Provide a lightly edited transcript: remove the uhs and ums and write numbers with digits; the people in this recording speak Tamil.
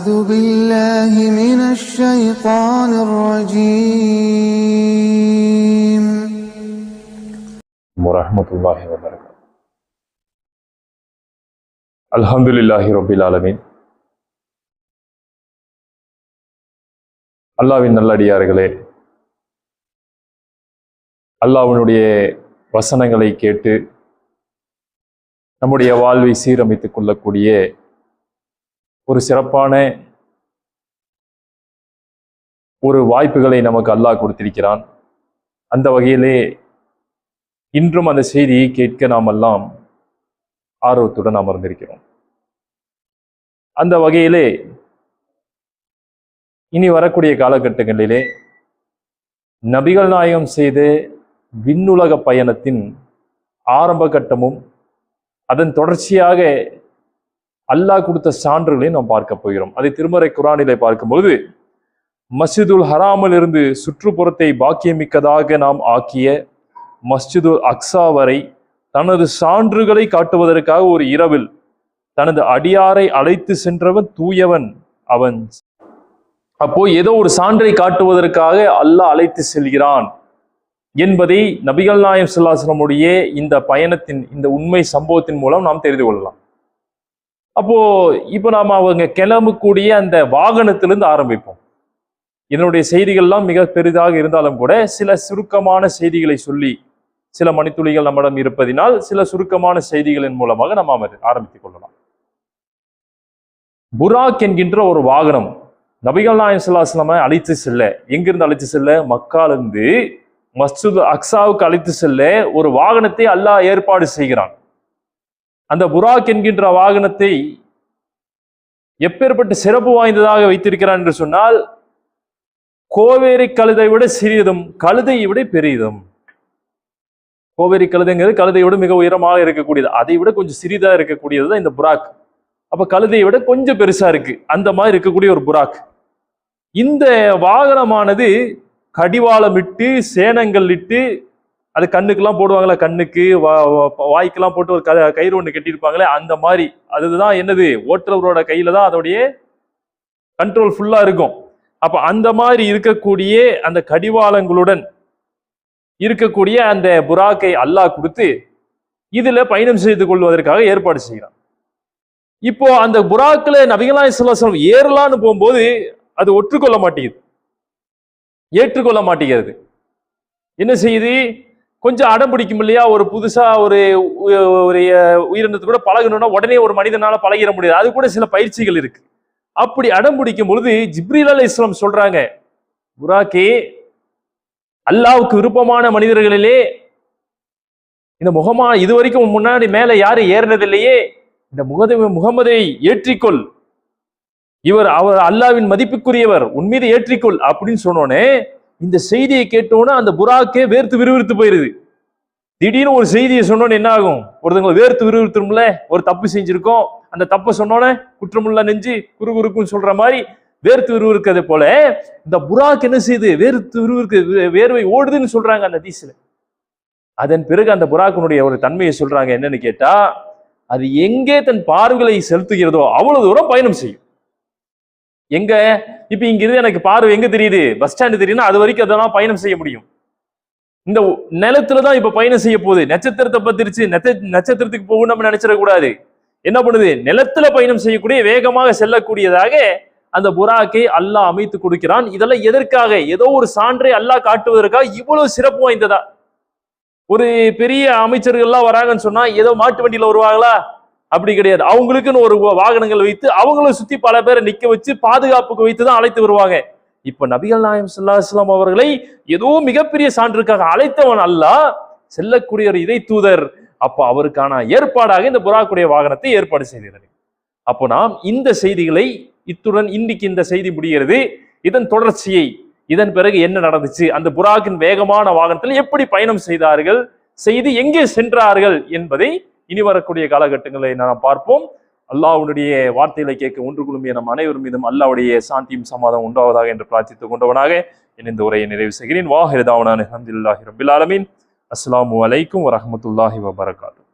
أعوذ بالله من الشيطان الرجيم ورحمة الله وبركاته. الحمد لله رب العالمين. அல்லாஹ்வின் நல்லடியார்களே, அல்லாஹ்வினுடைய வசனங்களை கேட்டு நம்முடைய வாழ்வை சீரமைத்துக் கொள்ளக்கூடிய ஒரு சிறப்பான ஒரு வாய்ப்புகளை நமக்கு அல்லாஹ் கொடுத்திருக்கிறான். அந்த வகையிலே இன்றும் அந்த செய்தியை கேட்க நாம் எல்லாம் ஆர்வத்துடன் அமர்ந்திருக்கிறோம். அந்த வகையிலே இனி வரக்கூடிய காலகட்டங்களிலே நபிகள் நாயகம் செய்த விண்ணுலக பயணத்தின் ஆரம்ப கட்டமும் அதன் தொடர்ச்சியாக அல்லாஹ் கொடுத்த சான்றுகளை நாம் பார்க்க போகிறோம். அதை திருமறை குர்ஆனிலே பார்க்கும்பொழுது, மஸ்ஜிதுல் ஹராமில் இருந்து சுற்றுப்புறத்தை பாக்கியமிக்கதாக நாம் ஆக்கிய மஸ்ஜிதுல் அக்ஸா வரை தனது சான்றுகளை காட்டுவதற்காக ஒரு இரவில் தனது அடியாரை அழைத்து சென்றவன் தூயவன் அவன். அப்போ ஏதோ ஒரு சான்றை காட்டுவதற்காக அல்லாஹ் அழைத்து செல்கிறான் என்பதை நபிகள் நாயகம் ஸல்லல்லாஹு அலைஹி வஸல்லமுடைய இந்த பயணத்தின் இந்த உண்மை சம்பவத்தின் மூலம் நாம் தெரிந்து கொள்ளலாம். அப்போ இப்போ நாம் அவங்க கிளம்பக்கூடிய அந்த வாகனத்திலிருந்து ஆரம்பிப்போம். இதனுடைய செய்திகள்லாம் மிக பெரிதாக இருந்தாலும் கூட சில சுருக்கமான செய்திகளை சொல்லி, சில மணித்துளிகள் நம்மிடம் இருப்பதினால் சில சுருக்கமான செய்திகளின் மூலமாக நாம் ஆரம்பித்துக் கொள்ளலாம். புராக் என்கின்ற ஒரு வாகனம் நபிகள் நாயகம் ஸல்லல்லாஹு அலைஹி வஸல்லம் அழைத்து செல்ல, எங்கிருந்து அழைத்து செல்ல? மக்காலிருந்து மஸ்ஜித் அக்ஸாவுக்கு அழைத்து செல்ல ஒரு வாகனத்தை அல்லாஹ் ஏற்பாடு செய்கிறான். அந்த புராக் என்கின்ற வாகனத்தை எப்பேற்பட்ட சிறப்பு வாய்ந்ததாக வைத்திருக்கிறான் என்று சொன்னால், கோவேரி கழுதை விட சிறியதும் கழுதையை விட பெரியதும். கோவேரி கழுதைங்கிறது கழுதையை விட மிக உயரமாக இருக்கக்கூடியது, அதை விட கொஞ்சம் சிறிதாக இருக்கக்கூடியது தான் இந்த புராக். அப்ப கழுதையை விட கொஞ்சம் பெருசா இருக்கு, அந்த மாதிரி இருக்கக்கூடிய ஒரு புராக். இந்த வாகனமானது கடிவாளமிட்டு சேனங்கள் இட்டு, அது கண்ணுக்கெல்லாம் போடுவாங்களா, கண்ணுக்கு வாய்க்கெல்லாம் போட்டு ஒரு கயிறு ஒன்று கட்டியிருப்பாங்களே, அந்த மாதிரி. அதுதான் என்னது, ஓட்டுறவரோட கையில தான் அதோடைய கண்ட்ரோல் ஃபுல்லா இருக்கும். அப்ப அந்த மாதிரி இருக்கக்கூடிய அந்த கடிவாளங்களுடன் இருக்கக்கூடிய அந்த புராக்கை அல்லாஹ் கொடுத்து இதுல பயணம் செய்து கொள்வதற்காக ஏற்பாடு செய்கிறான். இப்போ அந்த புராக்கில நபிகள் நாயகம் ஸல்லல்லாஹு அலைஹி வஸல்லம் ஏறலான்னு போகும்போது அது ஏற்றுக்கொள்ள மாட்டேங்கிறது. என்ன செய்யுது? கொஞ்சம் அடம் பிடிக்கும் இல்லையா? ஒரு புதுசா ஒரு உயிரினத்து கூட பழகணும்னா உடனே ஒரு மனிதனால பழகிட முடியாது, அது கூட சில பயிற்சிகள் இருக்கு. அப்படி அடம் பிடிக்கும் பொழுது ஜிப்ரீல் அலைஹிஸ்ஸலாம் சொல்றாங்க, புராக்கே, அல்லாஹ்வுக்கு விருப்பமான மனிதர்களிலே இந்த இதுவரைக்கும் முன்னாடி மேல யாரும் ஏறினதில்லையே, இந்த முகமதை ஏற்றிக்கொள், அவர் அல்லாஹ்வின் மதிப்புக்குரியவர், உன்மீது ஏற்றிக்கொள் அப்படின்னு சொன்னோன்னே, இந்த செய்தியை கேட்டோன்னா அந்த புராக்கே வேர்த்து விறுவிறுத்து போயிருது. திடீர்னு ஒரு செய்தியை சொன்னோன்னு என்ன ஆகும்? ஒருத்தவங்களை வேர்த்து விறுவிறுத்துரும்ல, ஒரு தப்பு செஞ்சிருக்கோம், அந்த தப்பை சொன்னோன்னே குற்றமுள்ள நெஞ்சு குறுகுறுக்குன்னு சொல்ற மாதிரி வேர்த்து விறுவிறுக்கிறது போல இந்த புராக் என்ன செய்யுது? வேர்த்து விறுவிறுக்கு, வேர்வை ஓடுதுன்னு சொல்றாங்க அந்த ஹதீஸ்ல. அதன் பிறகு அந்த புராக்கினுடைய ஒரு தன்மையை சொல்றாங்க, என்னன்னு கேட்டா, அது எங்கே தன் பார்வைகளை செலுத்துகிறதோ அவ்வளவு தூரம் பயணம் செய்யும். எங்க இப்ப இங்க இருந்து எனக்கு பார்வை எங்க தெரியுது? பஸ் ஸ்டாண்டு தெரியுதுன்னா அது வரைக்கும் அதெல்லாம் பயணம் செய்ய முடியும். இந்த நிலத்துலதான் இப்ப பயணம் செய்ய போகுது. நட்சத்திரத்தை பத்திருச்சு, நட்சத்திரத்துக்கு போகும் நம்ம நினைச்சிடக்கூடாது. என்ன பண்ணுது? நிலத்துல பயணம் செய்யக்கூடிய, வேகமாக செல்லக்கூடியதாக அந்த புராக்கை அல்லாஹ் அமைத்து கொடுக்கிறான். இதெல்லாம் எதற்காக? ஏதோ ஒரு சான்றை அல்லாஹ் காட்டுவதற்காக இவ்வளவு சிறப்பு வாய்ந்ததா? ஒரு பெரிய அமைச்சர்கள்லாம் வராங்கன்னு சொன்னா ஏதோ மாட்டு வண்டியில வருவாங்களா? அப்படி கிடையாது. அவங்களுக்குன்னு ஒரு வாகனங்கள் வைத்து அவங்களும் சுத்தி பல பேரை நிக்க வச்சு பாதுகாப்புக்கு வைத்துதான் அழைத்து வருவாங்க. இப்ப நபிகள் நாயகம் ஸல்லல்லாஹு அலைஹி வஸல்லம் அவர்களை ஏதோ மிகப்பெரிய சான்றுக்காக அழைத்தவன் அல்லாஹ், செல்லக்கூடிய ஒரு இறை தூதர். அப்ப அவருக்கான ஏற்பாடாக இந்த புராக்குடைய வாகனத்தை ஏற்பாடு செய்கிறது. அப்போ நாம் இந்த செய்திகளை இத்துடன் இன்னைக்கு இந்த செய்தி முடிகிறது. இதன் தொடர்ச்சியை, இதன் பிறகு என்ன நடந்துச்சு, அந்த புராக்கின் வேகமான வாகனத்தில் எப்படி பயணம் செய்தார்கள், செய்து எங்கே சென்றார்கள் என்பதை இனி வரக்கூடிய காலகட்டங்களை நாம் பார்ப்போம். அல்லாஹ்வுடைய வார்த்தைகளை கேட்க ஒன்று குழுமிய நம் அனைவரும் மீதும் அல்லாஹ்வுடைய சாந்தியும் சமாதானம் உண்டாவதாக என்று பிரார்த்தித்துக் கொண்டவனாக இந்த உரையை நிறைவு செய்கிறேன். வாஹிரு தாவனான் அல்ஹம்துலில்லாஹி ரப்பில் ஆலமீன். அஸ்ஸலாமு அலைக்கும் வரஹ்மத்துல்லாஹி வபரகாத்துஹு.